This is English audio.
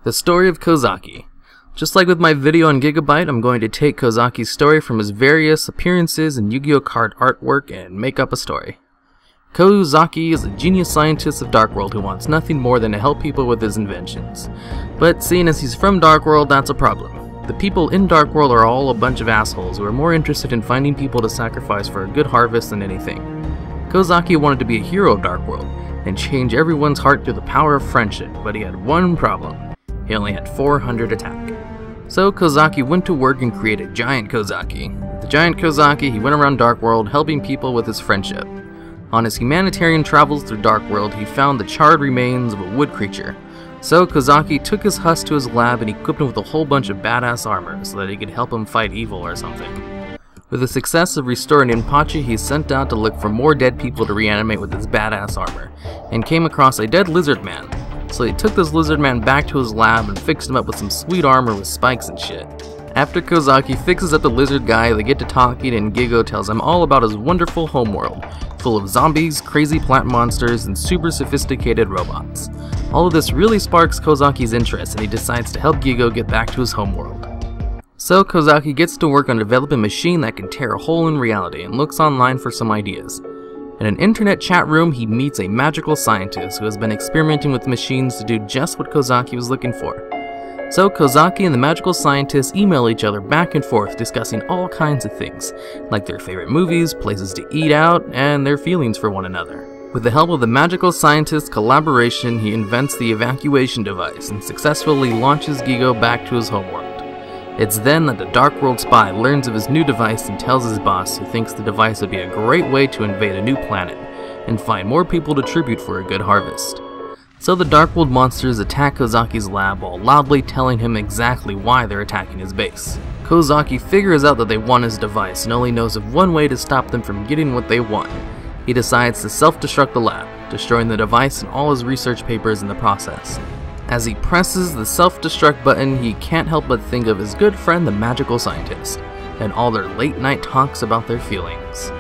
The Story of Kozaky. Just like with my video on Gigabyte, I'm going to take Kozaky's story from his various appearances in Yu-Gi-Oh card artwork and make up a story. Kozaky is a genius scientist of Dark World who wants nothing more than to help people with his inventions. But seeing as he's from Dark World, that's a problem. The people in Dark World are all a bunch of assholes who are more interested in finding people to sacrifice for a good harvest than anything. Kozaky wanted to be a hero of Dark World and change everyone's heart through the power of friendship, but he had one problem. He only had 400 attack. So Kozaky went to work and created Giant Kozaky. With the Giant Kozaky, he went around Dark World helping people with his friendship. On his humanitarian travels through Dark World, he found the charred remains of a wood creature. So Kozaky took his husk to his lab and equipped him with a whole bunch of badass armor so that he could help him fight evil or something. With the success of restoring INPACHI, he sent out to look for more dead people to reanimate with his badass armor, and came across a dead lizard man. So he took this lizard man back to his lab and fixed him up with some sweet armor with spikes and shit. After Kozaky fixes up the lizard guy, they get to talking and YGO tells him all about his wonderful homeworld, full of zombies, crazy plant monsters, and super sophisticated robots. All of this really sparks Kozaky's interest and he decides to help YGO get back to his homeworld. So Kozaky gets to work on developing a machine that can tear a hole in reality and looks online for some ideas. In an internet chat room, he meets a magical scientist who has been experimenting with machines to do just what Kozaky was looking for. So Kozaky and the magical scientist email each other back and forth discussing all kinds of things, like their favorite movies, places to eat out, and their feelings for one another. With the help of the magical scientist's collaboration, he invents the evacuation device and successfully launches YGO back to his homeworld. It's then that the Dark World spy learns of his new device and tells his boss, who thinks the device would be a great way to invade a new planet and find more people to tribute for a good harvest. So the Dark World monsters attack Kozaky's lab while loudly telling him exactly why they're attacking his base. Kozaky figures out that they want his device and only knows of one way to stop them from getting what they want. He decides to self-destruct the lab, destroying the device and all his research papers in the process. As he presses the self-destruct button, he can't help but think of his good friend the magical scientist, and all their late-night talks about their feelings.